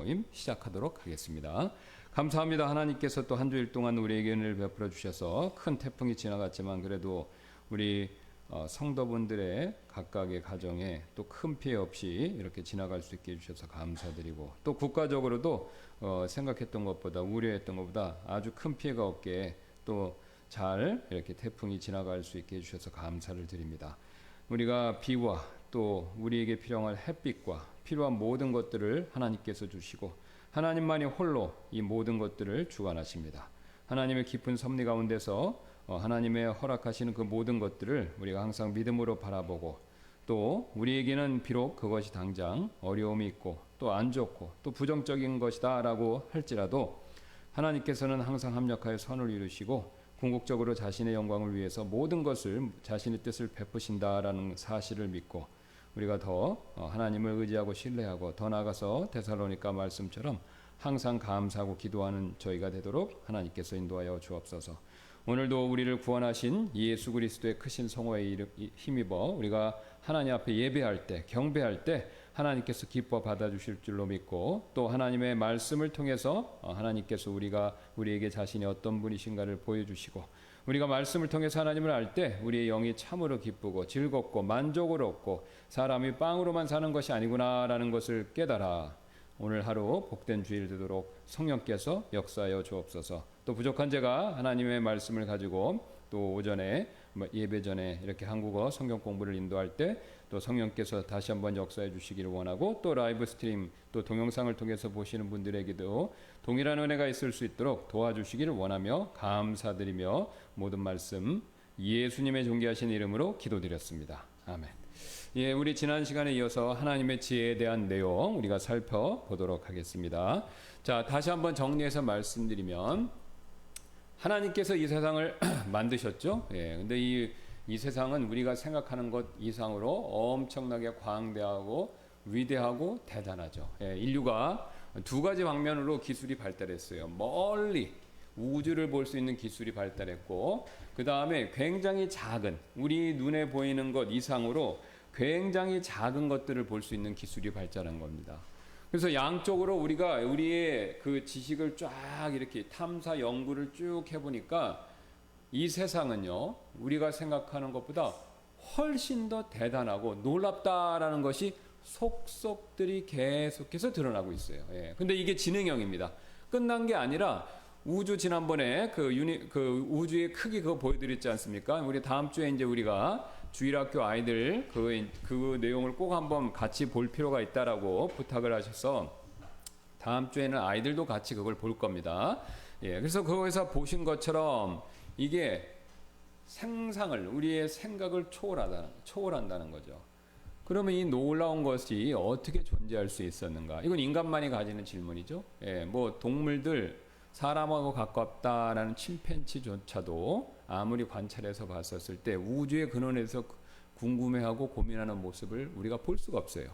모임 시작하도록 하겠습니다. 감사합니다. 하나님께서 또 한 주일 동안 우리에게 은혜를 베풀어 주셔서 큰 태풍이 지나갔지만 그래도 우리 성도분들의 각각의 가정에 또 큰 피해 없이 이렇게 지나갈 수 있게 해주셔서 감사드리고, 또 국가적으로도 생각했던 것보다, 우려했던 것보다 아주 큰 피해가 없게 또 잘 이렇게 태풍이 지나갈 수 있게 해주셔서 감사를 드립니다. 우리가 비와 또 우리에게 필요한 햇빛과 필요한 모든 것들을 하나님께서 주시고 하나님만이 홀로 이 모든 것들을 주관하십니다. 하나님의 깊은 섭리 가운데서 하나님의 허락하시는 그 모든 것들을 우리가 항상 믿음으로 바라보고, 또 우리에게는 비록 그것이 당장 어려움이 있고 또 안 좋고 또 부정적인 것이다 라고 할지라도 하나님께서는 항상 합력하여 선을 이루시고 궁극적으로 자신의 영광을 위해서 모든 것을 자신의 뜻을 베푸신다라는 사실을 믿고 우리가 더 하나님을 의지하고 신뢰하고 더 나아가서 데살로니가 말씀처럼 항상 감사하고 기도하는 저희가 되도록 하나님께서 인도하여 주옵소서. 오늘도 우리를 구원하신 예수 그리스도의 크신 성호에 힘입어 우리가 하나님 앞에 예배할 때, 경배할 때 하나님께서 기뻐 받아주실 줄로 믿고, 또 하나님의 말씀을 통해서 하나님께서 우리에게 자신이 어떤 분이신가를 보여주시고, 우리가 말씀을 통해서 하나님을 알 때 우리의 영이 참으로 기쁘고 즐겁고 만족을 얻고 사람이 빵으로만 사는 것이 아니구나라는 것을 깨달아 오늘 하루 복된 주일 되도록 성령께서 역사하여 주옵소서. 또 부족한 제가 하나님의 말씀을 가지고 또 오전에 예배 전에 이렇게 한국어 성경 공부를 인도할 때 또 성령께서 다시 한번 역사해 주시기를 원하고, 또 라이브 스트림 또 동영상을 통해서 보시는 분들에게도 동일한 은혜가 있을 수 있도록 도와주시기를 원하며 감사드리며 모든 말씀 예수님의 존귀하신 이름으로 기도드렸습니다. 아멘. 예, 우리 지난 시간에 이어서 하나님의 지혜에 대한 내용 우리가 살펴보도록 하겠습니다. 자, 다시 한번 정리해서 말씀드리면 하나님께서 이 세상을 만드셨죠. 예, 근데 이 세상은 우리가 생각하는 것 이상으로 엄청나게 광대하고 위대하고 대단하죠. 예, 인류가 두 가지 방면으로 기술이 발달했어요. 멀리 우주를 볼 수 있는 기술이 발달했고, 그 다음에 굉장히 작은 우리 눈에 보이는 것 이상으로 굉장히 작은 것들을 볼 수 있는 기술이 발달한 겁니다. 그래서 양쪽으로 우리가 우리의 그 지식을 쫙 이렇게 탐사 연구를 쭉 해보니까 이 세상은요, 우리가 생각하는 것보다 훨씬 더 대단하고 놀랍다라는 것이 속속들이 계속해서 드러나고 있어요. 예. 근데 이게 진행형입니다. 끝난 게 아니라 우주, 지난번에 그 우주의 크기 그거 보여드렸지 않습니까? 우리 다음 주에 이제 우리가 주일학교 아이들 그 내용을 꼭 한번 같이 볼 필요가 있다라고 부탁을 하셔서 다음 주에는 아이들도 같이 그걸 볼 겁니다. 예, 그래서 거기서 보신 것처럼 이게 상상을, 우리의 생각을 초월한다는 거죠. 그러면 이 놀라운 것이 어떻게 존재할 수 있었는가? 이건 인간만이 가지는 질문이죠. 예, 뭐 동물들, 사람하고 가깝다라는 침팬지조차도 아무리 관찰해서 봤었을 때 우주의 근원에서 궁금해하고 고민하는 모습을 우리가 볼 수가 없어요.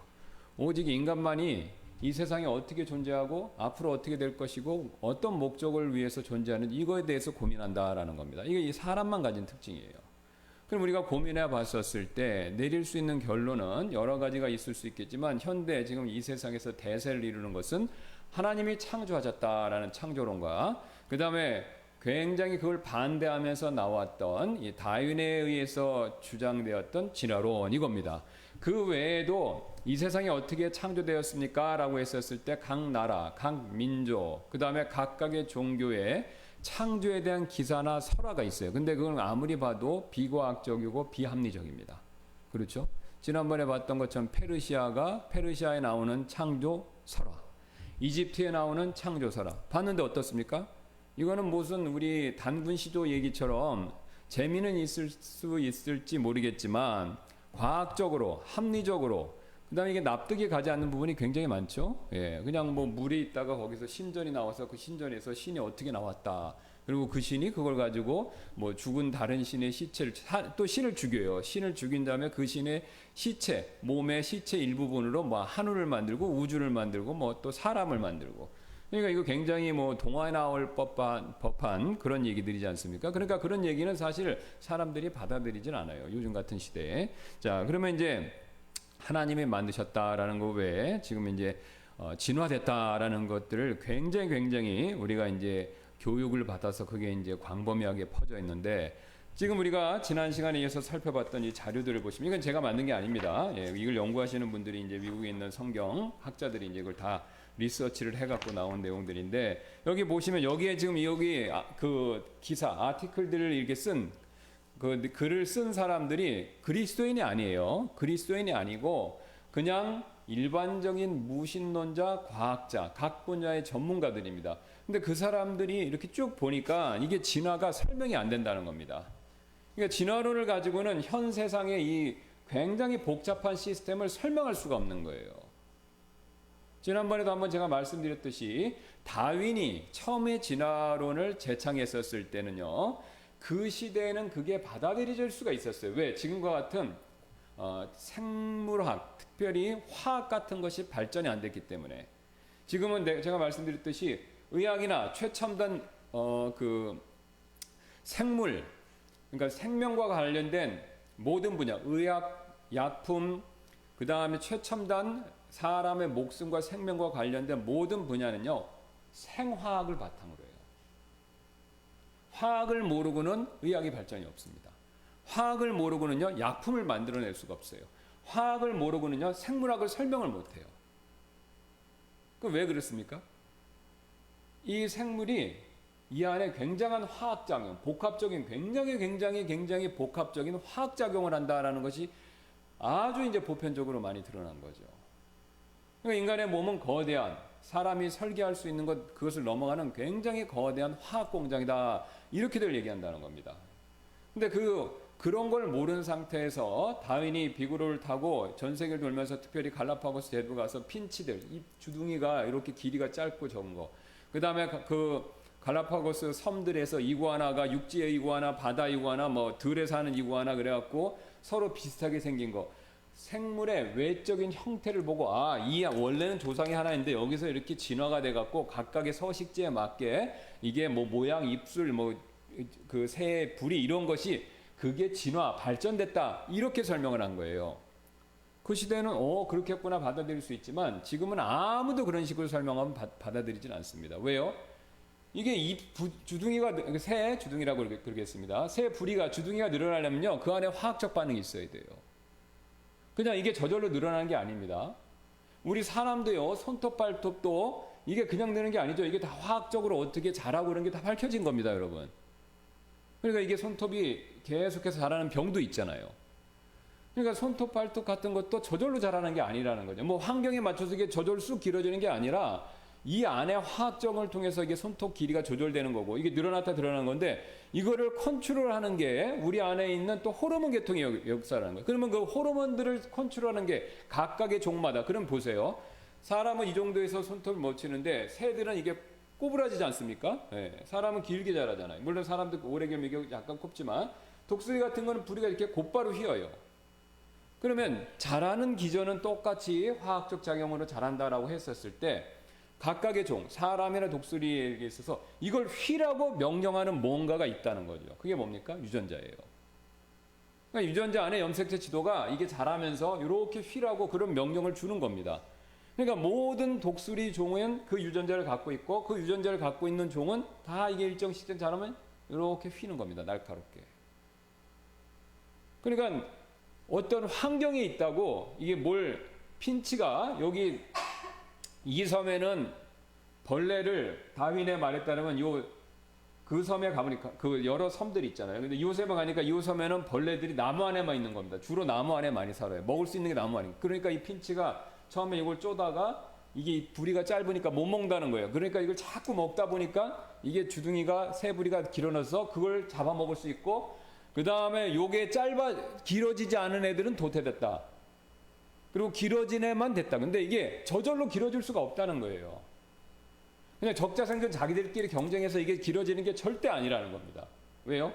오직 인간만이 이 세상에 어떻게 존재하고 앞으로 어떻게 될 것이고 어떤 목적을 위해서 존재하는 이거에 대해서 고민한다라는 겁니다. 이게 이 사람만 가진 특징이에요. 그럼 우리가 고민해 봤었을 때 내릴 수 있는 결론은 여러 가지가 있을 수 있겠지만, 현대 지금 이 세상에서 대세를 이루는 것은 하나님이 창조하셨다라는 창조론과, 그 다음에 굉장히 그걸 반대하면서 나왔던 이 다윈에 의해서 주장되었던 진화론, 이겁니다. 그 외에도 이 세상이 어떻게 창조되었습니까? 라고 했었을 때 각 나라, 각 민족, 그 다음에 각각의 종교의 창조에 대한 기사나 설화가 있어요. 근데 그건 아무리 봐도 비과학적이고 비합리적입니다. 그렇죠? 지난번에 봤던 것처럼 페르시아에 나오는 창조 설화, 이집트에 나오는 창조 설화 봤는데 어떻습니까? 이거는 무슨 우리 단군 시조 얘기처럼 재미는 있을 수 있을지 모르겠지만 과학적으로, 합리적으로, 그 다음에 이게 납득이 가지 않는 부분이 굉장히 많죠. 예, 그냥 뭐 물이 있다가 거기서 신전이 나와서 그 신전에서 신이 어떻게 나왔다. 그리고 그 신이 그걸 가지고 뭐 죽은 다른 신의 시체를, 또 신을 죽여요. 신을 죽인 다음에 그 신의 시체, 몸의 시체 일부분으로 뭐 하늘을 만들고 우주를 만들고 뭐 또 사람을 만들고. 그러니까 이거 굉장히 뭐 동화에 나올 법한 그런 얘기들이지 않습니까? 그러니까 그런 얘기는 사실 사람들이 받아들이진 않아요. 요즘 같은 시대에. 자, 그러면 이제 하나님이 만드셨다라는 거 외에 지금 이제 진화됐다라는 것들을 굉장히 우리가 이제 교육을 받아서 그게 이제 광범위하게 퍼져 있는데, 지금 우리가 지난 시간에 이어서 살펴봤던 이 자료들을 보시면, 이건 제가 만든 게 아닙니다. 예, 이걸 연구하시는 분들이 이제 미국에 있는 성경 학자들이 이제 이걸 다 리서치를 해갖고 나온 내용들인데, 여기 보시면 여기에 지금 여기 그 기사 아티클들을 이렇게 쓴 그 글을 쓴 사람들이 그리스도인이 아니에요. 그리스도인이 아니고 그냥 일반적인 무신론자, 과학자, 각 분야의 전문가들입니다. 근데 그 사람들이 이렇게 쭉 보니까 이게 진화가 설명이 안 된다는 겁니다. 그러니까 진화론을 가지고는 현 세상의 이 굉장히 복잡한 시스템을 설명할 수가 없는 거예요. 지난번에도 한번 제가 말씀드렸듯이 다윈이 처음에 진화론을 제창했었을 때는요, 그 시대에는 그게 받아들여질 수가 있었어요. 왜? 지금과 같은 생물학, 특별히 화학 같은 것이 발전이 안 됐기 때문에. 지금은 제가 말씀드렸듯이 의학이나 최첨단 그 생물, 그러니까 생명과 관련된 모든 분야, 의학, 약품, 그 다음에 최첨단 사람의 목숨과 생명과 관련된 모든 분야는요, 생화학을 바탕으로 해요. 화학을 모르고는 의학이 발전이 없습니다. 화학을 모르고는요, 약품을 만들어낼 수가 없어요. 화학을 모르고는요, 생물학을 설명을 못해요. 그럼 왜 그렇습니까? 이 생물이 이 안에 굉장한 화학작용, 복합적인, 굉장히 복합적인 화학작용을 한다라는 것이 아주 이제 보편적으로 많이 드러난 거죠. 그러니까 인간의 몸은 거대한, 사람이 설계할 수 있는 것, 그것을 넘어가는 굉장히 거대한 화학 공장이다, 이렇게들 얘기한다는 겁니다. 근데 그런 걸 모르는 상태에서 다윈이 비구로를 타고 전 세계를 돌면서 특별히 갈라파고스 제도 가서 핀치들, 이 주둥이가 이렇게 길이가 짧고 적은 거, 그 다음에 그 갈라파고스 섬들에서 이구아나가 육지의 이구아나, 바다 이구아나, 뭐 들에 사는 이구아나 그래갖고 서로 비슷하게 생긴 거, 생물의 외적인 형태를 보고 이 원래는 조상이 하나 있는데 여기서 이렇게 진화가 돼갖고 각각의 서식지에 맞게 이게 뭐 모양, 입술, 뭐 그 새의 부리 이런 것이 그게 진화, 발전됐다, 이렇게 설명을 한 거예요. 그 시대는 그렇게 했구나 받아들일 수 있지만 지금은 아무도 그런 식으로 설명하면 받아들이진 않습니다. 왜요? 이게 이 주둥이가, 새 주둥이라고 그러겠습니다. 새 부리가, 주둥이가 늘어나려면요, 그 안에 화학적 반응이 있어야 돼요. 그냥 이게 저절로 늘어나는 게 아닙니다. 우리 사람도요, 손톱, 발톱도 이게 그냥 되는 게 아니죠. 이게 다 화학적으로 어떻게 자라고 그런 게 다 밝혀진 겁니다, 여러분. 그러니까 이게 손톱이 계속해서 자라는 병도 있잖아요. 그러니까 손톱, 발톱 같은 것도 저절로 자라는 게 아니라는 거죠. 뭐 환경에 맞춰서 이게 저절로 쑥 길어지는 게 아니라 이 안에 화학적을 통해서 이게 손톱 길이가 조절되는 거고, 이게 늘어났다 드러나는 건데, 이거를 컨트롤하는 게 우리 안에 있는 또 호르몬 계통의 역사라는 거예요. 그러면 그 호르몬들을 컨트롤하는 게 각각의 종마다. 그럼 보세요. 사람은 이 정도에서 손톱을 못 치는데 새들은 이게 꼬부라지지 않습니까? 네. 사람은 길게 자라잖아요. 물론 사람도 오래 길면 이게 약간 꼽지만 독수리 같은 거는 부리가 이렇게 곧바로 휘어요. 그러면 자라는 기전은 똑같이 화학적 작용으로 자란다라고 했었을 때 각각의 종, 사람이나 독수리에게 있어서 이걸 휘라고 명령하는 뭔가가 있다는 거죠. 그게 뭡니까? 유전자예요. 그러니까 유전자 안에 염색체 지도가 이게 자라면서 이렇게 휘라고 그런 명령을 주는 겁니다. 그러니까 모든 독수리 종은 그 유전자를 갖고 있고, 그 유전자를 갖고 있는 종은 다 이게 일정 시점 자라면 이렇게 휘는 겁니다. 날카롭게. 그러니까 어떤 환경에 있다고 이게 핀치가 여기 이 섬에는 벌레를, 다윈의 말에 따르면 그 섬에 가보니까 그 여러 섬들이 있잖아요. 근데 이 섬에 가니까 이 섬에는 벌레들이 나무 안에만 있는 겁니다. 주로 나무 안에 많이 살아요. 먹을 수 있는 게 나무 안에. 그러니까 이 핀치가 처음에 이걸 쪼다가 이게 부리가 짧으니까 못 먹는다는 거예요. 그러니까 이걸 자꾸 먹다 보니까 이게 주둥이가, 새 부리가 길어져서 그걸 잡아먹을 수 있고, 그 다음에 요게 길어지지 않은 애들은 도태됐다. 그리고 길어진 애만 됐다. 근데 이게 저절로 길어질 수가 없다는 거예요. 그냥 적자생존 자기들끼리 경쟁해서 이게 길어지는 게 절대 아니라는 겁니다. 왜요?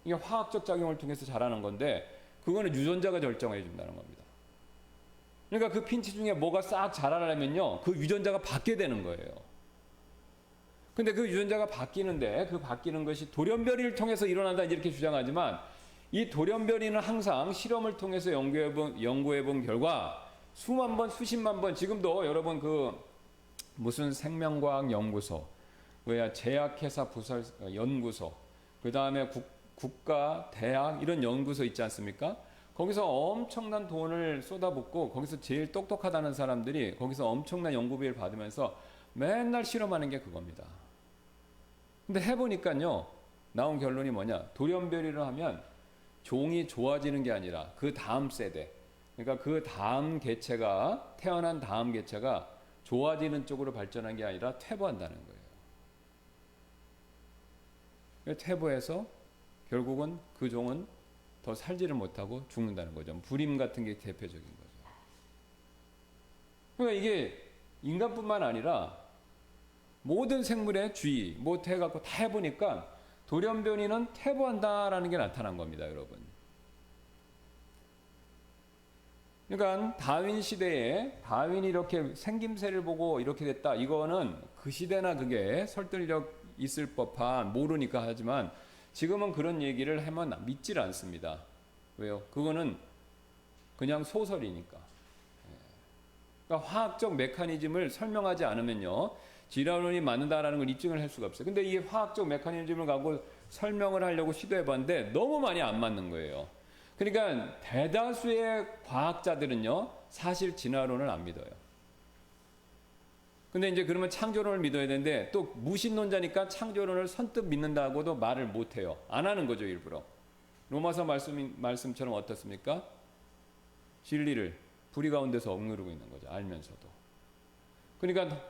이게 화학적 작용을 통해서 자라는 건데, 그거는 유전자가 결정해 준다는 겁니다. 그러니까 그 핀치 중에 뭐가 싹 자라려면요, 그 유전자가 바뀌게 되는 거예요. 근데 그 유전자가 바뀌는데, 그 바뀌는 것이 돌연변이를 통해서 일어난다 이렇게 주장하지만, 이 돌연변이는 항상 실험을 통해서 연구해 본 결과 수만 번, 수십만 번 지금도 여러분 그 무슨 생명과학 연구소, 뭐야 제약회사 부설 연구소, 그 다음에 국가 대학 이런 연구소 있지 않습니까? 거기서 엄청난 돈을 쏟아붓고 거기서 제일 똑똑하다는 사람들이 거기서 엄청난 연구비를 받으면서 맨날 실험하는 게 그겁니다. 근데 해보니까요, 나온 결론이 뭐냐? 돌연변이를 하면 종이 좋아지는 게 아니라 그 다음 세대, 그러니까 그 다음 개체가 태어난 다음 개체가 좋아지는 쪽으로 발전한 게 아니라 퇴보한다는 거예요. 퇴보해서 결국은 그 종은 더 살지를 못하고 죽는다는 거죠. 불임 같은 게 대표적인 거죠. 그러니까 이게 인간뿐만 아니라 모든 생물의 주의, 뭐 해갖고 다 해보니까 돌연변이는 퇴보한다라는 게 나타난 겁니다, 여러분. 그러니까 다윈 시대에 다윈이 이렇게 생김새를 보고 이렇게 됐다. 이거는 그 시대나 그게 설득력 있을 법한 모르니까 하지만 지금은 그런 얘기를 하면 믿질 않습니다. 왜요? 그거는 그냥 소설이니까. 그러니까 화학적 메커니즘을 설명하지 않으면요, 진화론이 맞는다라는 걸 입증을 할 수가 없어요. 근데 이 화학적 메커니즘을 갖고 설명을 하려고 시도해봤는데 너무 많이 안 맞는 거예요. 그러니까 대다수의 과학자들은요, 사실 진화론을 안 믿어요. 근데 이제 그러면 창조론을 믿어야 되는데 또 무신론자니까 창조론을 선뜻 믿는다고도 말을 못 해요. 안 하는 거죠, 일부러. 로마서 말씀처럼 어떻습니까? 진리를 불의 가운데서 억누르고 있는 거죠, 알면서도. 그러니까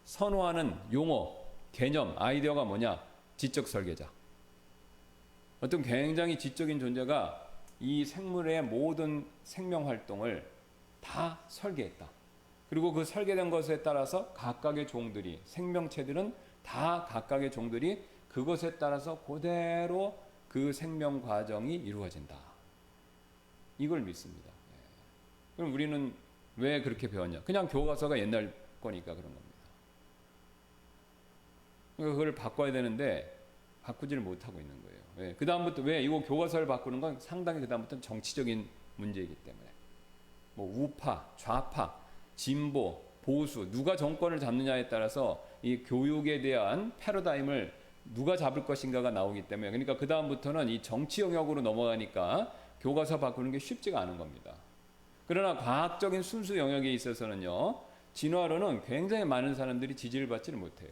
선호하는 용어, 개념, 아이디어가 뭐냐? 지적 설계자. 어떤 굉장히 지적인 존재가 이 생물의 모든 생명 활동을 다 설계했다. 그리고 그 설계된 것에 따라서 각각의 종들이, 생명체들은 다 각각의 종들이 그것에 따라서 그대로 그 생명 과정이 이루어진다. 이걸 믿습니다. 그럼 우리는 왜 그렇게 배웠냐? 그냥 교과서가 옛날 거니까 그런 겁니다. 그걸 바꿔야 되는데 바꾸지를 못하고 있는 거예요. 그 다음부터 왜 이거 교과서를 바꾸는 건 상당히 그 다음부터는 정치적인 문제이기 때문에 뭐 우파, 좌파, 진보, 보수 누가 정권을 잡느냐에 따라서 이 교육에 대한 패러다임을 누가 잡을 것인가가 나오기 때문에 그러니까 그 다음부터는 이 정치 영역으로 넘어가니까 교과서 바꾸는 게 쉽지가 않은 겁니다. 그러나 과학적인 순수 영역에 있어서는요, 진화론은 굉장히 많은 사람들이 지지를 받지를 못해요.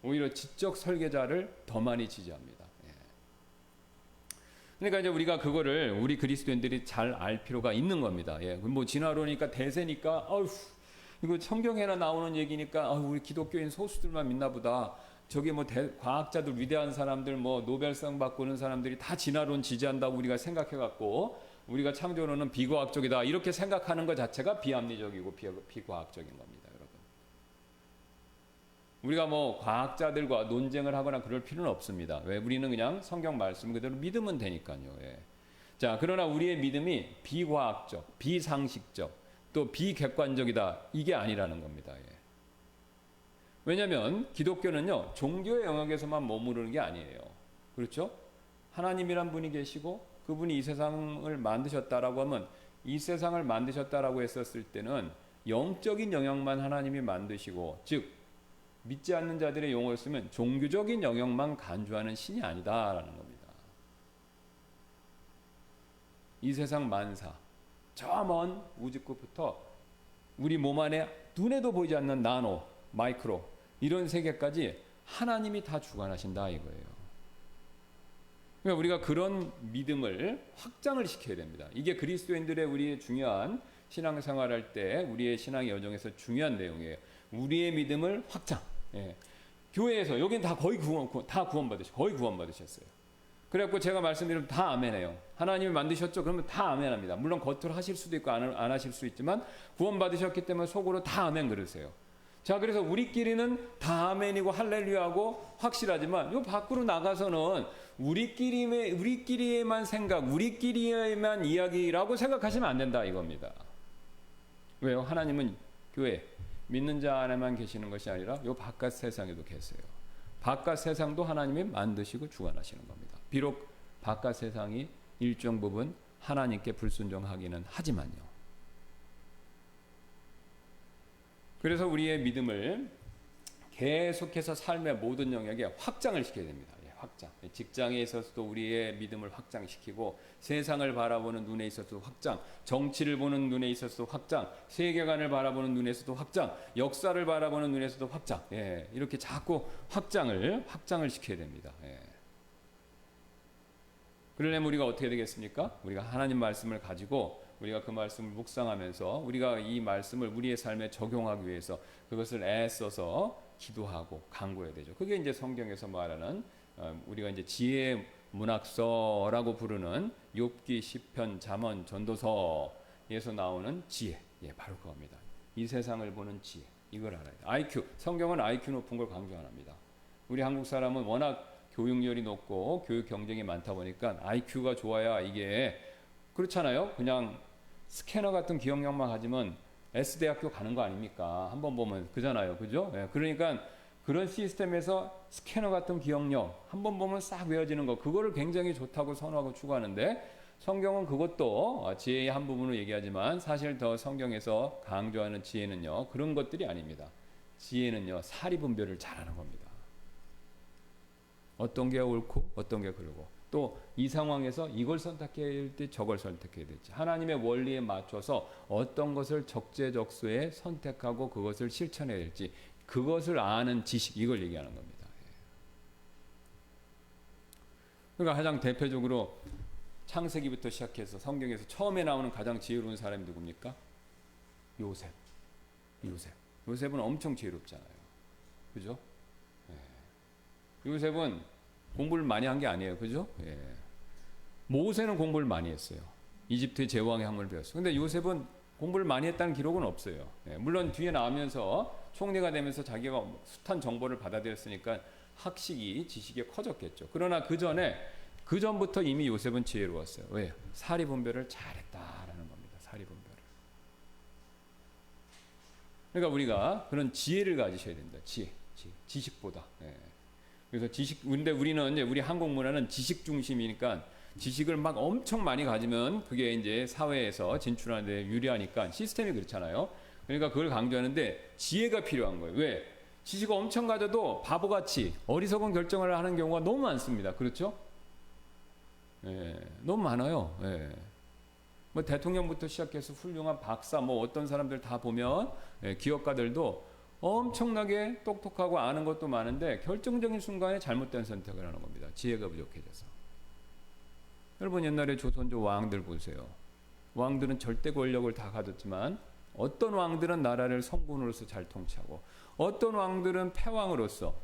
오히려 지적 설계자를 더 많이 지지합니다. 그러니까 이제 우리가 그거를 우리 그리스도인들이 잘 알 필요가 있는 겁니다. 뭐 진화론이니까 대세니까, 이거 성경에나 나오는 얘기니까, 우리 기독교인 소수들만 믿나 보다. 저기 뭐 과학자들, 위대한 사람들, 뭐 노벨상 받고는 사람들이 다 진화론 지지한다고 우리가 생각해갖고, 우리가 창조론은 비과학적이다. 이렇게 생각하는 것 자체가 비합리적이고 비과학적인 겁니다, 여러분. 우리가 뭐 과학자들과 논쟁을 하거나 그럴 필요는 없습니다. 왜? 우리는 그냥 성경 말씀 그대로 믿으면 되니까요. 자, 그러나 우리의 믿음이 비과학적, 비상식적, 또 비객관적이다. 이게 아니라는 겁니다. 왜냐하면 기독교는요, 종교의 영역에서만 머무르는 게 아니에요. 그렇죠? 하나님이란 분이 계시고 그분이 이 세상을 만드셨다라고 하면 이 세상을 만드셨다라고 했었을 때는 영적인 영역만 하나님이 만드시고, 즉 믿지 않는 자들의 용어를 쓰면 종교적인 영역만 간주하는 신이 아니다라는 겁니다. 이 세상 만사, 저 먼 우주끝부터 우리 몸 안에 눈에도 보이지 않는 나노, 마이크로 이런 세계까지 하나님이 다 주관하신다 이거예요. 그러니까 우리가 그런 믿음을 확장을 시켜야 됩니다. 이게 그리스도인들의 우리의 중요한 신앙생활할 때 우리의 신앙의 여정에서 중요한 내용이에요. 우리의 믿음을 확장. 교회에서 여기는 다 거의 거의 구원받으셨어요. 그래갖고 제가 말씀드리면 다 아멘해요. 하나님이 만드셨죠? 그러면 다 아멘합니다. 물론 겉으로 하실 수도 있고 안 하실 수 있지만 구원받으셨기 때문에 속으로 다 아멘 그러세요. 자, 그래서 우리끼리는 다 아멘이고 할렐루야고 확실하지만 이 밖으로 나가서는 우리끼리에만 생각, 우리끼리에만 이야기라고 생각하시면 안 된다 이겁니다. 왜요? 하나님은 교회 믿는 자 안에만 계시는 것이 아니라 이 바깥 세상에도 계세요. 바깥 세상도 하나님이 만드시고 주관하시는 겁니다. 비록 바깥 세상이 일정 부분 하나님께 불순종하기는 하지만요. 그래서 우리의 믿음을 계속해서 삶의 모든 영역에 확장을 시켜야 됩니다. 확장. 직장에 있어서도 우리의 믿음을 확장시키고, 세상을 바라보는 눈에 있어서도 확장, 정치를 보는 눈에 있어서도 확장, 세계관을 바라보는 눈에서도 확장, 역사를 바라보는 눈에서도 확장. 이렇게 자꾸 확장을 시켜야 됩니다. 그러려면 우리가 어떻게 되겠습니까? 우리가 하나님 말씀을 가지고 우리가 그 말씀을 묵상하면서 우리가 이 말씀을 우리의 삶에 적용하기 위해서 그것을 애써서 기도하고 간구해야 되죠. 그게 이제 성경에서 말하는 우리가 이제 지혜 문학서라고 부르는 욥기, 시편, 잠언, 전도서에서 나오는 지혜, 바로 그겁니다. 이 세상을 보는 지혜, 이걸 알아야 돼. IQ, 성경은 IQ 높은 걸 강조 안 합니다. 우리 한국 사람은 워낙 교육열이 높고 교육 경쟁이 많다 보니까 IQ가 좋아야 이게 그렇잖아요. 그냥 스캐너 같은 기억력만 가지면 S대학교 가는 거 아닙니까? 한번 보면 그잖아요. 그죠? 그러니까 그런 시스템에서 스캐너 같은 기억력 한번 보면 싹 외워지는 거, 그거를 굉장히 좋다고 선호하고 추구하는데, 성경은 그것도 지혜의 한 부분을 얘기하지만 사실 더 성경에서 강조하는 지혜는요, 그런 것들이 아닙니다. 지혜는요, 사리분별을 잘하는 겁니다. 어떤 게 옳고 어떤 게 그르고, 또 이 상황에서 이걸 선택해야 될지 저걸 선택해야 될지, 하나님의 원리에 맞춰서 어떤 것을 적재적소에 선택하고 그것을 실천해야 될지, 그것을 아는 지식, 이걸 얘기하는 겁니다. 그러니까 가장 대표적으로 창세기부터 시작해서 성경에서 처음에 나오는 가장 지혜로운 사람이 누굽니까? 요셉. 요셉은 엄청 지혜롭잖아요. 그죠? 요셉은 공부를 많이 한 게 아니에요. 그죠? 모세는 공부를 많이 했어요. 이집트의 제왕의 학문을 배웠어요. 근데 요셉은 공부를 많이 했다는 기록은 없어요. 물론 뒤에 나오면서 총리가 되면서 자기가 숱한 정보를 받아들였으니까 학식이, 지식이 커졌겠죠. 그러나 그 전부터 이미 요셉은 지혜로웠어요. 왜? 사리분별을 잘했다라는 겁니다. 사리분별을. 그러니까 우리가 그런 지혜를 가지셔야 된다. 지식보다. 그래서 근데 우리는 이제 우리 한국 문화는 지식 중심이니까 지식을 막 엄청 많이 가지면 그게 이제 사회에서 진출하는 데 유리하니까 시스템이 그렇잖아요. 그러니까 그걸 강조하는데 지혜가 필요한 거예요. 왜? 지식을 엄청 가져도 바보같이 어리석은 결정을 하는 경우가 너무 많습니다. 그렇죠? 너무 많아요. 뭐 대통령부터 시작해서 훌륭한 박사, 뭐 어떤 사람들 다 보면 기업가들도 엄청나게 똑똑하고 아는 것도 많은데 결정적인 순간에 잘못된 선택을 하는 겁니다. 지혜가 부족해져서. 여러분 옛날에 조선조 왕들 보세요. 왕들은 절대 권력을 다 가졌지만 어떤 왕들은 나라를 성군으로서 잘 통치하고, 어떤 왕들은 패왕으로서,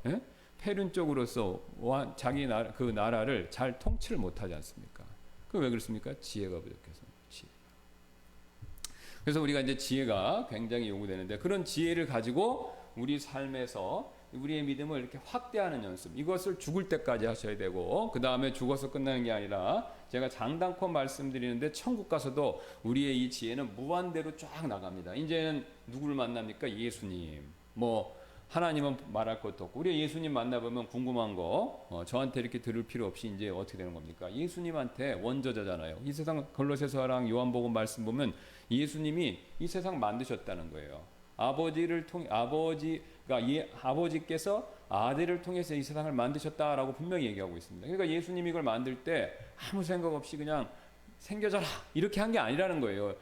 패륜적으로서 자기 나라, 그 나라를 잘 통치를 못하지 않습니까? 그 왜 그렇습니까? 지혜가 부족해서. 그래서 우리가 이제 지혜가 굉장히 요구되는데, 그런 지혜를 가지고 우리 삶에서 우리의 믿음을 이렇게 확대하는 연습, 이것을 죽을 때까지 하셔야 되고, 그 다음에 죽어서 끝나는 게 아니라 제가 장단코 말씀드리는데 천국 가서도 우리의 이 지혜는 무한대로 쫙 나갑니다. 이제는 누구를 만납니까? 예수님. 뭐 하나님은 말할 것도 없고, 우리 예수님 만나보면 궁금한 거 저한테 이렇게 들을 필요 없이 이제 어떻게 되는 겁니까? 예수님한테 원저자잖아요. 이 세상 골로새서랑 요한복음 말씀 보면 예수님이 이 세상 만드셨다는 거예요. 아버지께서 아들을 통해서 이 세상을 만드셨다라고 분명히 얘기하고 있습니다. 그러니까 예수님이 이걸 만들 때 아무 생각 없이 그냥 생겨져라 이렇게 한 게 아니라는 거예요.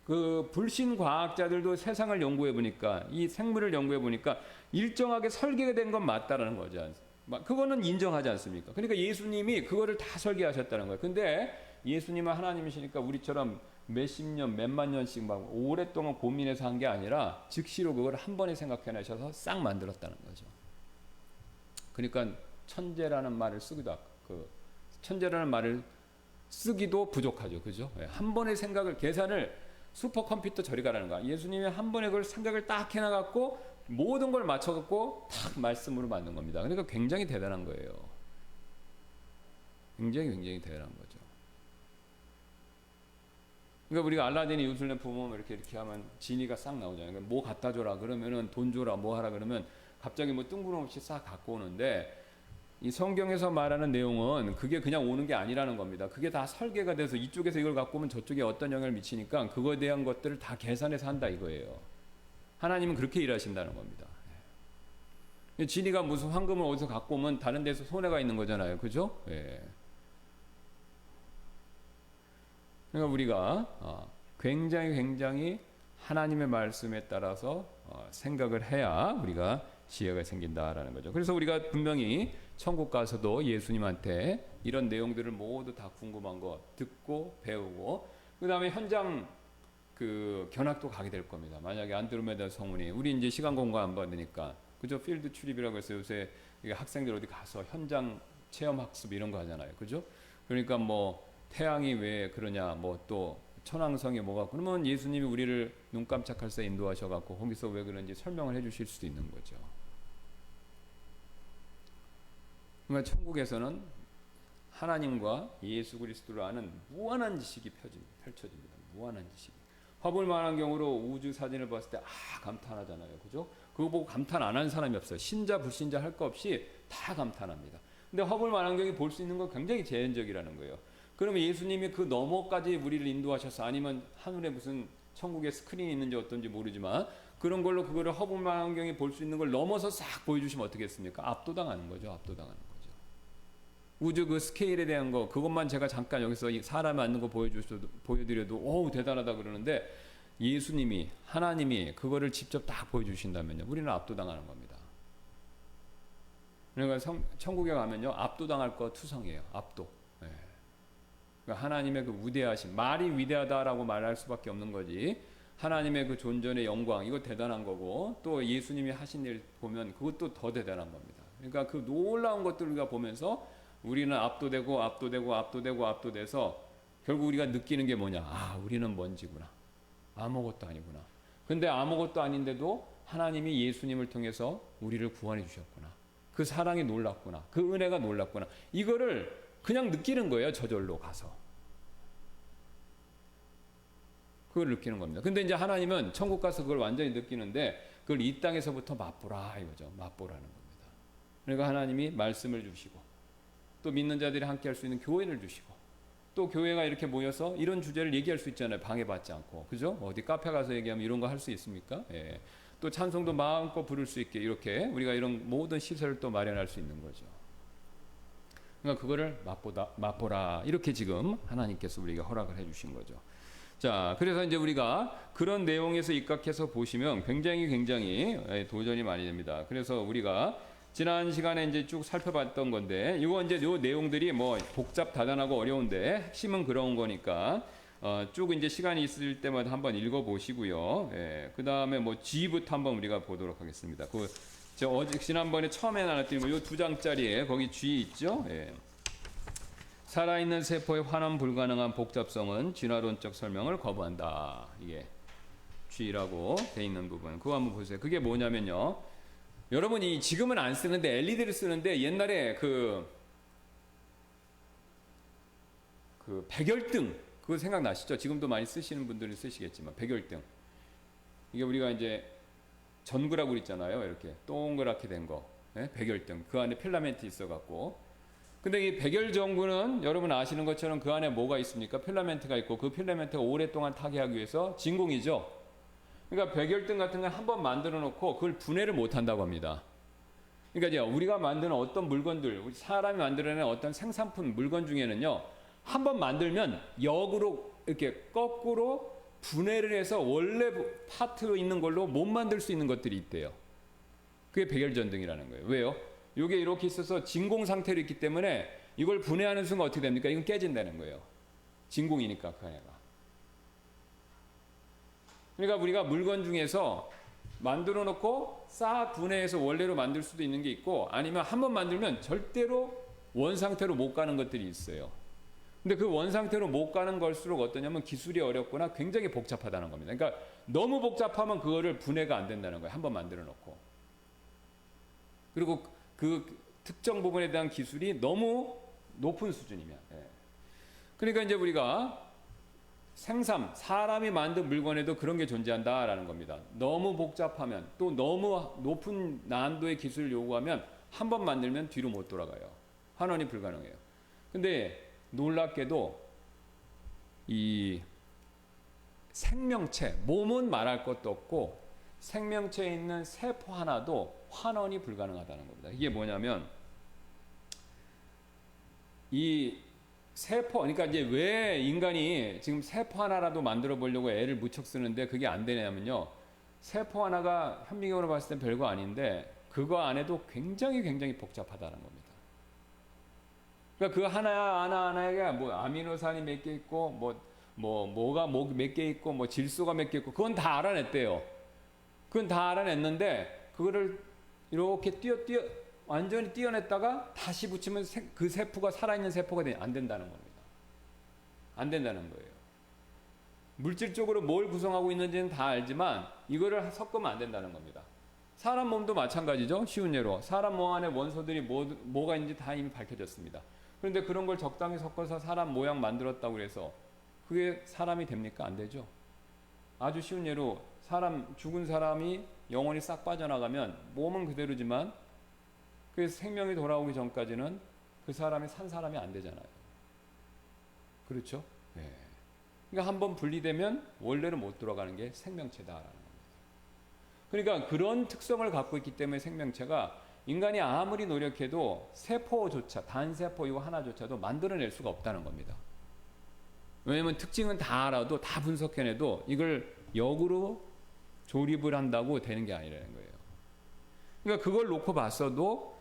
그 불신 과학자들도 세상을 연구해 보니까, 이 생물을 연구해 보니까 일정하게 설계가 된 건 맞다라는 거죠. 그거는 인정하지 않습니까? 그러니까 예수님이 그거를 다 설계하셨다는 거예요. 근데 예수님은 하나님이시니까 우리처럼 몇십 년, 몇만 년씩 막 오랫동안 고민해서 한 게 아니라 즉시로 그걸 한 번에 생각해내셔서 싹 만들었다는 거죠. 그러니까 천재라는 말을 쓰기도 부족하죠. 그죠? 한 번의 생각을, 계산을 슈퍼컴퓨터 저리 가라는 거야. 예수님이 한 번에 그걸 생각을 딱 해놔갖고 모든 걸 맞춰갖고 딱 말씀으로 만든 겁니다. 그러니까 굉장히 대단한 거예요. 굉장히 대단한 거죠. 그러니까 우리가 알라딘의 요술램프 보면 이렇게 하면 지니가 싹 나오잖아요. 그러니까 뭐 갖다 줘라 그러면은 돈 줘라 뭐 하라 그러면 갑자기 뭐 뜬구름없이 싹 갖고 오는데, 이 성경에서 말하는 내용은 그게 그냥 오는 게 아니라는 겁니다. 그게 다 설계가 돼서 이쪽에서 이걸 갖고 오면 저쪽에 어떤 영향을 미치니까 그거에 대한 것들을 다 계산해서 한다 이거예요. 하나님은 그렇게 일하신다는 겁니다. 진이가 무슨 황금을 어디서 갖고 오면 다른 데서 손해가 있는 거잖아요. 그죠? 예. 그러니까 우리가 굉장히 하나님의 말씀에 따라서 생각을 해야 우리가 지혜가 생긴다라는 거죠. 그래서 우리가 분명히 천국 가서도 예수님한테 이런 내용들을 모두 다 궁금한 거 듣고 배우고 그 다음에 현장 그 견학도 가게 될 겁니다. 만약에 안드로메다 성운이 우리 이제 시간 공간 안 받으니까 그죠? 필드 출입이라고 해서 요새 학생들 어디 가서 현장 체험 학습 이런 거 하잖아요. 그죠? 그러니까 뭐 태양이 왜 그러냐 뭐 또 천왕성이 뭐가 그러면 예수님이 우리를 눈 깜짝할 새 인도하셔갖고 거기서 왜 그런지 설명을 해주실 수도 있는 거죠. 그러니까 천국에서는 하나님과 예수 그리스도를 아는 무한한 지식이 펼쳐집니다. 무한한 지식이. 화볼만한 경우로 우주 사진을 봤을 때 감탄하잖아요. 그죠? 그거 보고 감탄 안 하는 사람이 없어요. 신자 불신자 할 거 없이 다 감탄합니다. 근데 화볼만한 경우 볼 수 있는 건 굉장히 제한적이라는 거예요. 그러면 예수님이 그 너머까지 우리를 인도하셔서 아니면 하늘에 무슨 천국에 스크린이 있는지 어떤지 모르지만 그런 걸로 그거를 화볼만한 볼 수 있는 걸 넘어서 싹 보여주시면 어떻겠습니까? 압도당하는 거죠. 압도당하는 거죠. 우주 그 스케일에 대한 거 그것만 제가 잠깐 여기서 사람이 앉는 거 보여드려도 오 대단하다 그러는데 예수님이 하나님이 그거를 직접 딱 보여주신다면요 우리는 압도당하는 겁니다. 그러니까 천국에 가면요 압도당할 거 투성이에요. 압도. 네. 그러니까 하나님의 그 위대하심 말이 위대하다라고 말할 수밖에 없는 거지 하나님의 그 존전의 영광 이거 대단한 거고 또 예수님이 하신 일 보면 그것도 더 대단한 겁니다. 그러니까 그 놀라운 것들을 우리가 보면서 우리는 압도돼서 결국 우리가 느끼는 게 뭐냐 우리는 먼지구나 아무것도 아니구나. 근데 아무것도 아닌데도 하나님이 예수님을 통해서 우리를 구원해 주셨구나. 그 사랑이 놀랍구나. 그 은혜가 놀랍구나. 이거를 그냥 느끼는 거예요. 저절로 가서 그걸 느끼는 겁니다. 근데 이제 하나님은 천국 가서 그걸 완전히 느끼는데 그걸 이 땅에서부터 맛보라 이거죠. 맛보라는 겁니다. 그러니까 하나님이 말씀을 주시고 또 믿는 자들이 함께 할 수 있는 교회를 주시고 또 교회가 이렇게 모여서 이런 주제를 얘기할 수 있잖아요. 방해받지 않고. 그죠? 어디 카페 가서 얘기하면 이런 거 할 수 있습니까? 예. 또 찬송도 마음껏 부를 수 있게 이렇게 우리가 이런 모든 시설을 또 마련할 수 있는 거죠. 그러니까 그거를 맛보라. 이렇게 지금 하나님께서 우리가 허락을 해 주신 거죠. 자, 그래서 이제 우리가 그런 내용에서 입각해서 보시면 굉장히 도전이 많이 됩니다. 그래서 우리가 지난 시간에 이제 쭉 살펴봤던 건데, 이거 이제 요 내용들이 뭐 복잡다단하고 어려운데 핵심은 그런 거니까 쭉 이제 시간이 있을 때마다 한번 읽어보시고요. 예, 그 다음에 뭐 G부터 한번 우리가 보도록 하겠습니다. 지난번에 처음에 나눴던 요 2장짜리에 거기 G 있죠? 예. 살아있는 세포의 환원 불가능한 복잡성은 진화론적 설명을 거부한다. 이게 G라고 돼 있는 부분. 그거 한번 보세요. 그게 뭐냐면요. 여러분이 지금은 안 쓰는데 LED를 쓰는데 옛날에 그 백열등 그거 생각나시죠? 지금도 많이 쓰시는 분들은 쓰시겠지만 백열등 이게 우리가 이제 전구라고 그랬잖아요. 이렇게 동그랗게 된 거 백열등 그 안에 필라멘트 있어갖고 근데 이 백열전구는 여러분 아시는 것처럼 그 안에 뭐가 있습니까? 필라멘트가 있고 그 필라멘트가 오랫동안 타게 하기 위해서 진공이죠. 그러니까 백열등 같은 건 한번 만들어 놓고 그걸 분해를 못 한다고 합니다. 그러니까 우리가 만드는 어떤 물건들, 사람이 만들어낸 어떤 생산품 물건 중에는요, 한번 만들면 역으로 이렇게 거꾸로 분해를 해서 원래 파트로 있는 걸로 못 만들 수 있는 것들이 있대요. 그게 백열전등이라는 거예요. 왜요? 이게 이렇게 있어서 진공 상태로 있기 때문에 이걸 분해하는 순간 어떻게 됩니까? 이건 깨진다는 거예요. 진공이니까 그 안에가. 그러니까 우리가 물건 중에서 만들어 놓고 싹 분해해서 원래로 만들 수도 있는 게 있고 아니면 한번 만들면 절대로 원상태로 못 가는 것들이 있어요. 근데 그 원상태로 못 가는 걸수록 어떠냐면 기술이 어렵거나 굉장히 복잡하다는 겁니다. 그러니까 너무 복잡하면 그거를 분해가 안 된다는 거예요. 한번 만들어 놓고. 그리고 그 특정 부분에 대한 기술이 너무 높은 수준이면. 그러니까 이제 우리가 사람이 만든 물건에도 그런 게 존재한다라는 겁니다. 너무 복잡하면 또 너무 높은 난도의 기술을 요구하면 한 번 만들면 뒤로 못 돌아가요. 환원이 불가능해요. 근데 놀랍게도 이 생명체, 몸은 말할 것도 없고 생명체에 있는 세포 하나도 환원이 불가능하다는 겁니다. 이게 뭐냐면 이 세포, 그러니까 이제 왜 인간이 지금 세포 하나라도 만들어 보려고 애를 무척 쓰는데 그게 안 되냐면요. 세포 하나가 현미경으로 봤을 땐 별거 아닌데 그거 안에도 굉장히 복잡하다는 겁니다. 그러니까 그 하나하나에 뭐 아미노산이 몇 개 있고 뭐가 몇 개 있고 뭐 질소가 몇 개 있고 그건 다 알아냈대요. 그건 다 알아냈는데 그거를 이렇게 완전히 띄어냈다가 다시 붙이면 그 세포가 살아있는 세포가 안 된다는 겁니다. 안 된다는 거예요. 물질적으로 뭘 구성하고 있는지는 다 알지만 이거를 섞으면 안 된다는 겁니다. 사람 몸도 마찬가지죠. 쉬운 예로 사람 몸 안에 원소들이 뭐가 있는지 다 이미 밝혀졌습니다. 그런데 그런 걸 적당히 섞어서 사람 모양 만들었다고 해서 그게 사람이 됩니까? 안 되죠. 아주 쉬운 예로 죽은 사람이 영혼이 싹 빠져나가면 몸은 그대로지만 그 생명이 돌아오기 전까지는 그 사람이 산 사람이 안 되잖아요. 그렇죠? 네. 그러니까 한번 분리되면 원래는 못 돌아가는 게 생명체다라는 겁니다. 그러니까 그런 특성을 갖고 있기 때문에 생명체가 인간이 아무리 노력해도 세포조차 단세포 이거 하나조차도 만들어낼 수가 없다는 겁니다. 왜냐면 특징은 다 알아도 다 분석해내도 이걸 역으로 조립을 한다고 되는 게 아니라는 거예요. 그러니까 그걸 놓고 봤어도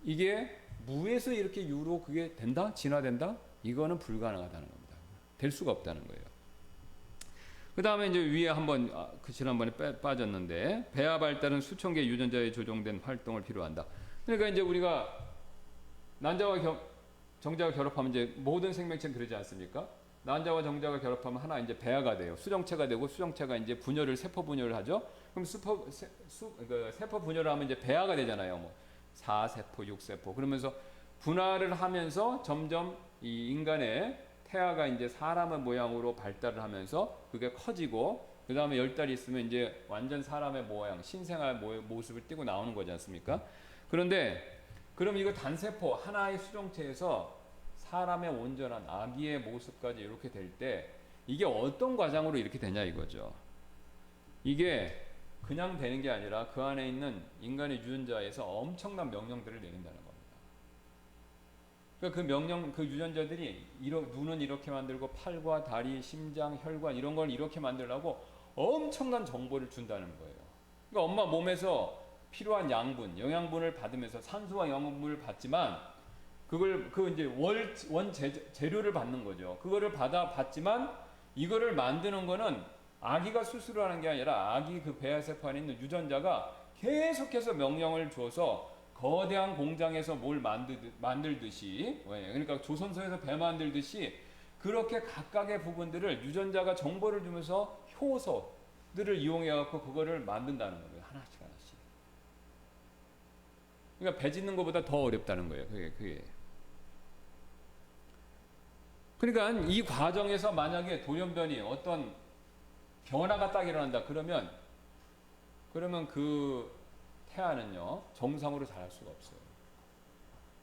이게 무에서 이렇게 유로 그게 된다? 진화된다? 이거는 불가능하다는 겁니다. 될 수가 없다는 거예요. 그 다음에 이제 위에 한번 지난번에 빠졌는데 배아 발달은 수천 개의 유전자에 조정된 활동을 필요한다. 그러니까 이제 우리가 난자와 정자가 결합하면 이제 모든 생명체는 그러지 않습니까? 난자와 정자가 결합하면 하나 이제 배아가 돼요. 수정체가 되고 수정체가 이제 세포 분열을 하죠. 그럼 세포 분열을 하면 이제 배아가 되잖아요. 뭐 4세포, 6세포. 그러면서 분화를 하면서 점점 이 인간의 태아가 이제 사람의 모양으로 발달을 하면서 그게 커지고 그 다음에 10달이 있으면 이제 완전 사람의 모양, 신생아 모습을 띠고 나오는 거지 않습니까? 그런데 그럼 이거 단세포 하나의 수정체에서 사람의 온전한 아기의 모습까지 이렇게 될 때 이게 어떤 과정으로 이렇게 되냐 이거죠. 이게 그냥 되는 게 아니라 그 안에 있는 인간의 유전자에서 엄청난 명령들을 내린다는 겁니다. 그러니까 그 유전자들이 눈은 이렇게 만들고 팔과 다리, 심장, 혈관 이런 걸 이렇게 만들려고 엄청난 정보를 준다는 거예요. 그러니까 엄마 몸에서 필요한 양분, 영양분을 받으면서 산소와 영양분을 받지만 그 이제 재료를 받는 거죠. 그거를 받지만 이거를 만드는 거는 아기가 스스로 하는 게 아니라 아기 그 배아세포 안에 있는 유전자가 계속해서 명령을 줘서 거대한 공장에서 뭘 만들듯이 그러니까 조선소에서 배 만들듯이 그렇게 각각의 부분들을 유전자가 정보를 주면서 효소들을 이용해 갖고 그거를 만든다는 거예요. 하나씩. 그러니까 배 짓는 것보다 더 어렵다는 거예요. 그게. 그러니까 이 과정에서 만약에 돌연변이 어떤 변화가 딱 일어난다 그러면 그 태아는요 정상으로 자랄 수가 없어요.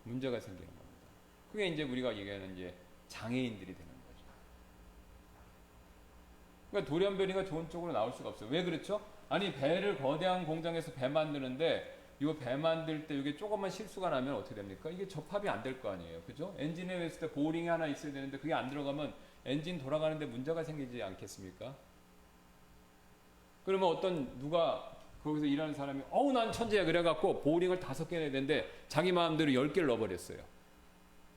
문제가 생기는 겁니다. 그게 이제 우리가 얘기하는 이제 장애인들이 되는 거죠. 그러니까 돌연변이가 좋은 쪽으로 나올 수가 없어요. 왜 그렇죠? 아니 배를 거대한 공장에서 배 만드는데 이 배 만들 때 이게 조금만 실수가 나면 어떻게 됩니까? 이게 접합이 안 될 거 아니에요. 그죠? 엔진에 했을 때 보링이 하나 있어야 되는데 그게 안 들어가면 엔진 돌아가는데 문제가 생기지 않겠습니까? 그러면 누가 거기서 일하는 사람이 난 천재야 그래갖고 보링을 5개 내야 되는데 자기 마음대로 10개를 넣어버렸어요.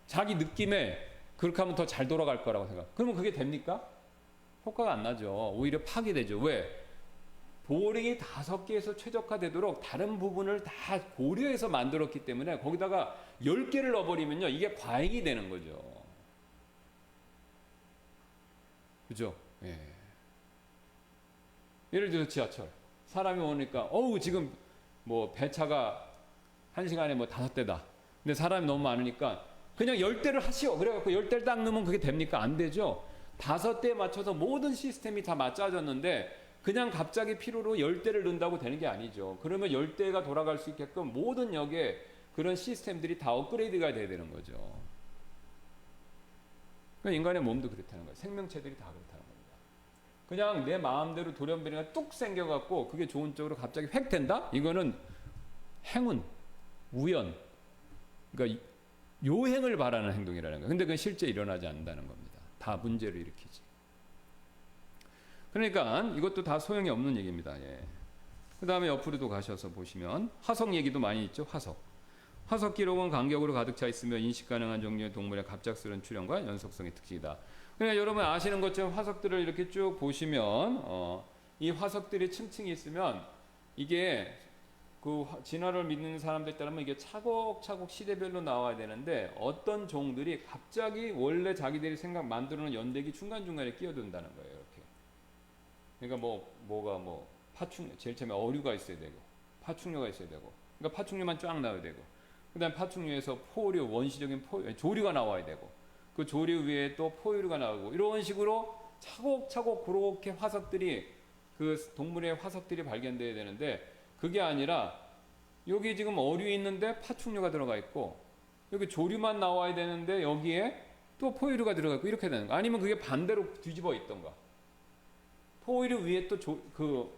자기 느낌에 그렇게 하면 더 잘 돌아갈 거라고 생각. 그러면 그게 됩니까? 효과가 안 나죠. 오히려 파괴되죠. 왜? 보링이 5개에서 최적화되도록 다른 부분을 다 고려해서 만들었기 때문에 거기다가 10개를 넣어버리면요 이게 과잉이 되는 거죠. 그죠? 예. 예를 들어서 지하철 사람이 오니까 지금 뭐 배차가 1시간에 뭐 5대다. 근데 사람이 너무 많으니까 그냥 10대를 하시오. 그래갖고 10대를 딱 넣으면 그게 됩니까? 안 되죠. 5대에 맞춰서 모든 시스템이 다 맞춰졌는데 그냥 갑자기 필요로 10대를 넣는다고 되는 게 아니죠. 그러면 10대가 돌아갈 수 있게끔 모든 역에 그런 시스템들이 다 업그레이드가 돼야 되는 거죠. 그러니까 인간의 몸도 그렇다는 거예요. 생명체들이 다 그렇다는 겁니다. 그냥 내 마음대로 돌연변이가 뚝 생겨갖고 그게 좋은 쪽으로 갑자기 획 된다? 이거는 행운, 우연, 그러니까 요행을 바라는 행동이라는 거예요. 근데 그건 실제 일어나지 않는다는 겁니다. 다 문제를 일으키지. 그러니까 이것도 다 소용이 없는 얘기입니다. 예. 그 다음에 옆으로도 가셔서 보시면 화석 얘기도 많이 있죠. 화석 기록은 간격으로 가득 차 있으며 인식 가능한 종류의 동물의 갑작스러운 출현과 연속성의 특징이다. 그러니까 여러분 아시는 것처럼 화석들을 이렇게 쭉 보시면 이 화석들이 층층이 있으면 이게 그 진화를 믿는 사람들 따르면 이게 차곡차곡 시대별로 나와야 되는데 어떤 종들이 갑자기 원래 자기들이 만들어놓은 연대기 중간중간에 끼어든다는 거예요. 이렇게. 그러니까 제일 처음에 어류가 있어야 되고 파충류가 있어야 되고 그러니까 파충류만 쫙 나와야 되고 그 다음 파충류에서 포류, 원시적인 조류가 나와야 되고 그 조류 위에 또 포유류가 나오고 이런 식으로 차곡차곡 그렇게 화석들이 그 동물의 화석들이 발견돼야 되는데 그게 아니라 여기 지금 어류 있는데 파충류가 들어가 있고 여기 조류만 나와야 되는데 여기에 또 포유류가 들어가 있고 이렇게 되는 거 아니면 그게 반대로 뒤집어 있던가 포유류 위에 또 그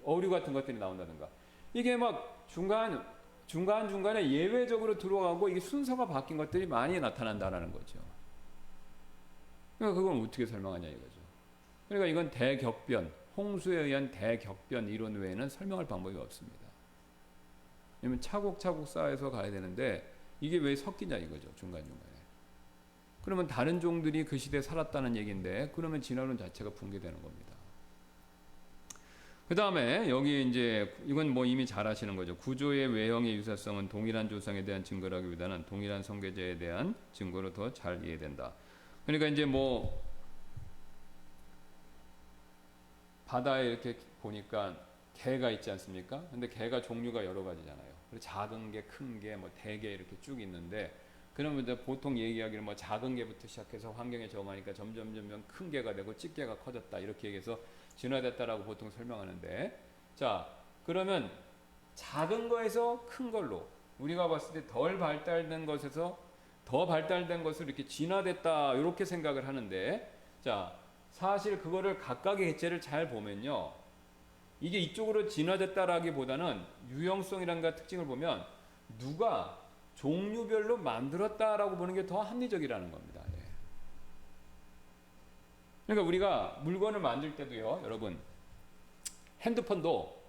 어류 같은 것들이 나온다든가 이게 막 중간중간에 예외적으로 들어가고 이게 순서가 바뀐 것들이 많이 나타난다는 거죠. 그러니까 그건 어떻게 설명하냐 이거죠. 그러니까 이건 대격변, 홍수에 의한 대격변 이론 외에는 설명할 방법이 없습니다. 왜냐면 차곡차곡 쌓여서 가야 되는데 이게 왜 섞이냐 이거죠. 중간중간에. 그러면 다른 종들이 그 시대에 살았다는 얘기인데 그러면 진화론 자체가 붕괴되는 겁니다. 그 다음에 여기 이제 이건 뭐 이미 잘 아시는 거죠. 구조의 외형의 유사성은 동일한 조상에 대한 증거라기보다는 동일한 성계제에 대한 증거로 더 잘 이해된다. 그러니까 이제 뭐 바다에 이렇게 보니까 개가 있지 않습니까? 근데 개가 종류가 여러 가지잖아요. 그리고 작은 개, 큰 개, 뭐 대개 이렇게 쭉 있는데 그러면 이제 보통 얘기하기를 뭐 작은 개부터 시작해서 환경에 적응하니까 점점 큰 개가 되고 찌개가 커졌다 이렇게 얘기해서 진화됐다라고 보통 설명하는데 자 그러면 작은 거에서 큰 걸로 우리가 봤을 때 덜 발달된 것에서 더 발달된 것으로 이렇게 진화됐다 이렇게 생각을 하는데 자 사실 그거를 각각의 해체를 잘 보면요 이게 이쪽으로 진화됐다라기보다는 유형성이라는 특징을 보면 누가 종류별로 만들었다라고 보는 게 더 합리적이라는 겁니다. 예. 그러니까 우리가 물건을 만들 때도요 여러분 핸드폰도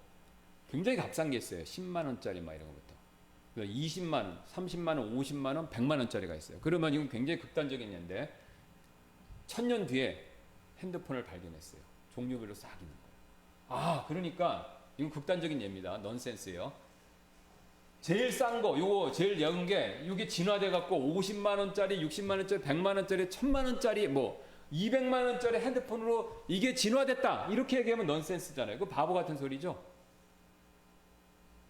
굉장히 값싼 게 있어요. 10만 원짜리 막 이런 것부터 20만 원, 30만 원, 50만 원, 100만 원짜리가 있어요. 그러면 이건 굉장히 극단적인 예인데 1000년 뒤에 핸드폰을 발견했어요. 종류별로 싹 있는 거예요. 아 그러니까 이건 극단적인 예입니다. 넌센스예요. 제일 싼 거, 요거 제일 작은 게 이게 진화돼 갖고 50만 원짜리, 60만 원짜리, 100만 원짜리, 1000만 원짜리, 뭐 200만 원짜리 핸드폰으로 이게 진화됐다 이렇게 얘기하면 넌센스잖아요. 그 바보 같은 소리죠.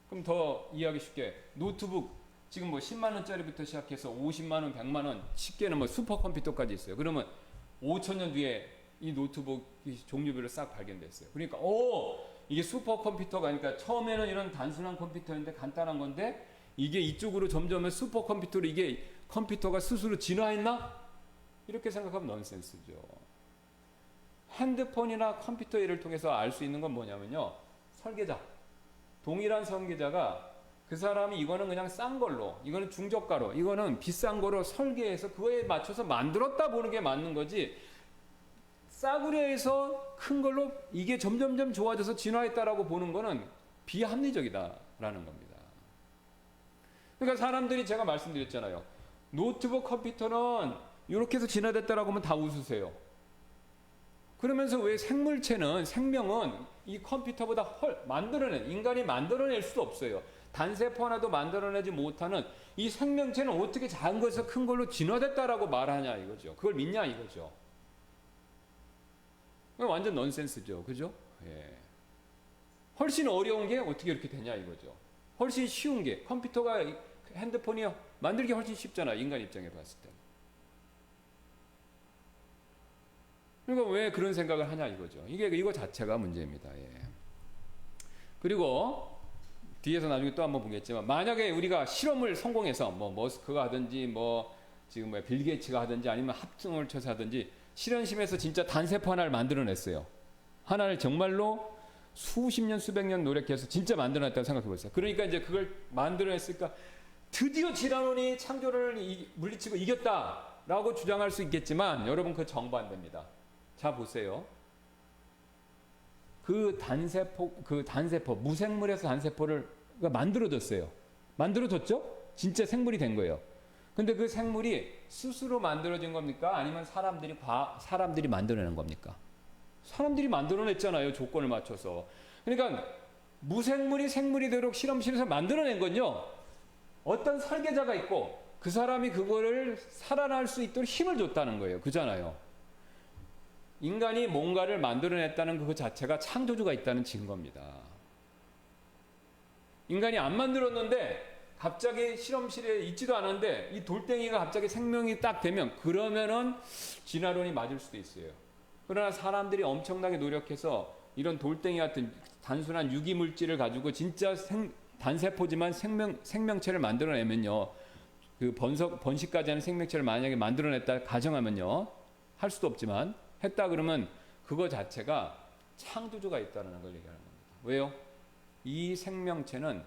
그럼 더 이해하기 쉽게 노트북 지금 뭐 10만 원짜리부터 시작해서 50만 원, 100만 원, 쉽게는 뭐 슈퍼컴퓨터까지 있어요. 그러면 5천년 뒤에 이 노트북 종류별로 싹 발견됐어요. 그러니까 이게 슈퍼컴퓨터가 아니까 처음에는 이런 단순한 컴퓨터인데 간단한 건데 이게 이쪽으로 점점 슈퍼컴퓨터로 이게 컴퓨터가 스스로 진화했나? 이렇게 생각하면 넌센스죠. 핸드폰이나 컴퓨터 예를 통해서 알 수 있는 건 뭐냐면요. 설계자. 동일한 설계자가 그 사람이 이거는 그냥 싼 걸로, 이거는 중저가로, 이거는 비싼 거로 설계해서 그거에 맞춰서 만들었다 보는 게 맞는 거지. 싸구려에서 큰 걸로 이게 점점점 좋아져서 진화했다라고 보는 거는 비합리적이다라는 겁니다. 그러니까 사람들이 제가 말씀드렸잖아요. 노트북 컴퓨터는 이렇게 해서 진화됐다라고 하면 다 웃으세요. 그러면서 왜 생명은 이 컴퓨터보다 인간이 만들어낼 수도 없어요. 단세포 하나도 만들어내지 못하는 이 생명체는 어떻게 작은 것에서 큰 걸로 진화됐다라고 말하냐 이거죠. 그걸 믿냐 이거죠. 완전 넌센스죠. 그죠? 예. 훨씬 어려운 게 어떻게 이렇게 되냐 이거죠. 훨씬 쉬운 게 컴퓨터가 핸드폰이 만들기 훨씬 쉽잖아. 인간 입장에 봤을 때. 그러니까 왜 그런 생각을 하냐 이거죠. 이거 자체가 문제입니다. 예. 그리고 뒤에서 나중에 또 한번 보겠지만 만약에 우리가 실험을 성공해서 뭐 머스크가 하든지 뭐 지금 뭐 빌 게이츠가 하든지 아니면 합성을 쳐서 하든지 실험실에서 진짜 단세포 하나를 만들어냈어요. 하나를 정말로 수십 년 수백 년 노력해서 진짜 만들어냈다고 생각해 보세요. 그러니까 이제 그걸 만들어냈으니까 드디어 진화론이 창조를 물리치고 이겼다라고 주장할 수 있겠지만 여러분 그 정반대입니다. 자 보세요. 그 단세포 무생물에서 단세포를 만들어졌어요. 만들어졌죠? 진짜 생물이 된 거예요. 근데 그 생물이 스스로 만들어진 겁니까? 아니면 사람들이 만들어낸 겁니까? 사람들이 만들어냈잖아요. 조건을 맞춰서. 그러니까 무생물이 생물이 되도록 실험실에서 만들어낸 건요. 어떤 설계자가 있고 그 사람이 그거를 살아날 수 있도록 힘을 줬다는 거예요. 그잖아요. 인간이 뭔가를 만들어냈다는 그 자체가 창조주가 있다는 증거입니다. 인간이 안 만들었는데 갑자기 실험실에 있지도 않은데 이 돌덩이가 갑자기 생명이 딱 되면 그러면은 진화론이 맞을 수도 있어요. 그러나 사람들이 엄청나게 노력해서 이런 돌덩이 같은 단순한 유기물질을 가지고 진짜 단세포지만 생명체를 만들어내면요. 그 번식까지 하는 생명체를 만약에 만들어냈다 가정하면요. 할 수도 없지만 했다 그러면 그거 자체가 창조주가 있다는 걸 얘기하는 겁니다. 왜요? 이 생명체는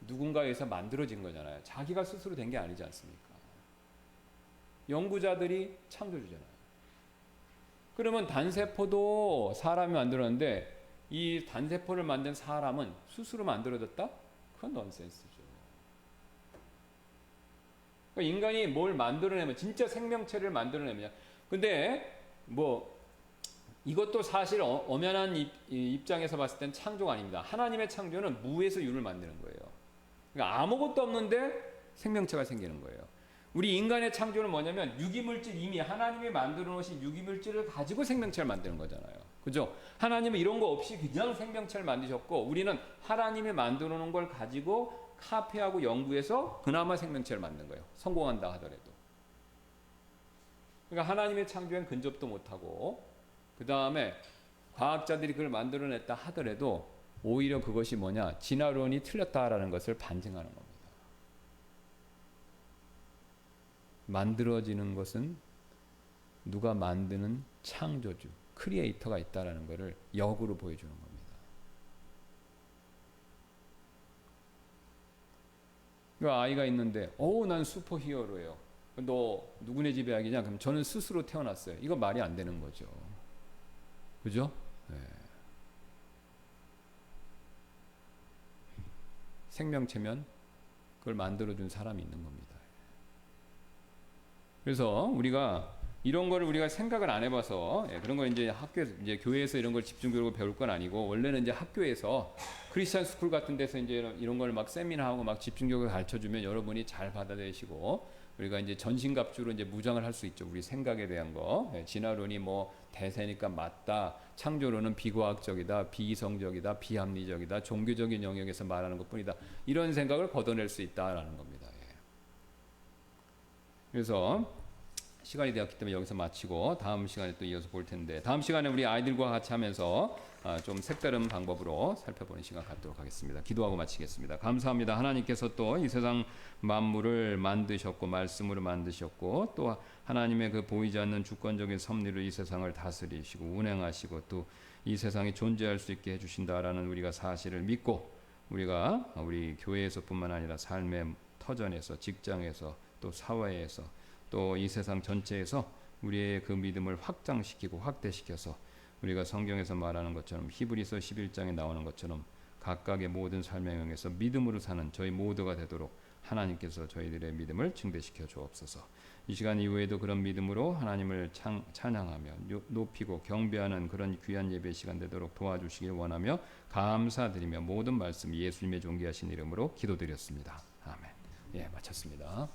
누군가에서 만들어진 거잖아요. 자기가 스스로 된 게 아니지 않습니까? 연구자들이 창조주잖아요. 그러면 단세포도 사람이 만들었는데 이 단세포를 만든 사람은 스스로 만들어졌다? 그건 넌센스죠. 그러니까 인간이 뭘 만들어내면 진짜 생명체를 만들어내면 근데 뭐 이것도 사실 엄연한 입장에서 봤을 땐 창조가 아닙니다. 하나님의 창조는 무에서 유를 만드는 거예요. 그러니까 아무것도 없는데 생명체가 생기는 거예요. 우리 인간의 창조는 뭐냐면 유기물질 이미 하나님이 만들어 놓으신 유기물질을 가지고 생명체를 만드는 거잖아요. 그죠? 하나님은 이런 거 없이 그냥 생명체를 만드셨고 우리는 하나님이 만들어 놓은 걸 가지고 카피하고 연구해서 그나마 생명체를 만든 거예요. 성공한다 하더라도. 그러니까 하나님의 창조엔 근접도 못하고 그 다음에 과학자들이 그걸 만들어냈다 하더라도 오히려 그것이 뭐냐 진화론이 틀렸다라는 것을 반증하는 겁니다. 만들어지는 것은 누가 만드는 창조주, 크리에이터가 있다라는 것을 역으로 보여주는 겁니다. 그 아이가 있는데 난 슈퍼히어로예요. 너 누구네 집에 아기냐? 그럼 저는 스스로 태어났어요. 이거 말이 안 되는 거죠. 그죠? 네. 생명체면 그걸 만들어준 사람이 있는 겁니다. 그래서 우리가 이런 거를 우리가 생각을 안 해봐서 그런 거 이제 이제 교회에서 이런 걸 집중적으로 배울 건 아니고 원래는 이제 학교에서 크리스찬 스쿨 같은 데서 이제 이런 걸 막 세미나하고 막 집중적으로 가르쳐주면 여러분이 잘 받아들이시고 우리가 이제 전신갑주로 이제 무장을 할 수 있죠. 우리 생각에 대한 거. 진화론이 뭐 대세니까 맞다. 창조론은 비과학적이다, 비이성적이다, 비합리적이다, 종교적인 영역에서 말하는 것뿐이다. 이런 생각을 걷어낼 수 있다라는 겁니다. 그래서 시간이 되었기 때문에 여기서 마치고 다음 시간에 또 이어서 볼 텐데 다음 시간에 우리 아이들과 같이 하면서 좀 색다른 방법으로 살펴보는 시간 갖도록 하겠습니다. 기도하고 마치겠습니다. 감사합니다. 하나님께서 또 이 세상 만물을 만드셨고 말씀으로 만드셨고 또 하나님의 그 보이지 않는 주권적인 섭리로 이 세상을 다스리시고 운행하시고 또 이 세상이 존재할 수 있게 해주신다라는 우리가 사실을 믿고 우리가 우리 교회에서뿐만 아니라 삶의 터전에서 직장에서 또 사회에서 또 이 세상 전체에서 우리의 그 믿음을 확장시키고 확대시켜서 우리가 성경에서 말하는 것처럼 히브리서 11장에 나오는 것처럼 각각의 모든 삶의 영역에서 믿음으로 사는 저희 모두가 되도록 하나님께서 저희들의 믿음을 증대시켜 주옵소서. 이 시간 이후에도 그런 믿음으로 하나님을 찬양하며 높이고 경배하는 그런 귀한 예배 시간 되도록 도와주시길 원하며 감사드리며 모든 말씀 예수님의 존귀하신 이름으로 기도드렸습니다. 아멘. 마쳤습니다.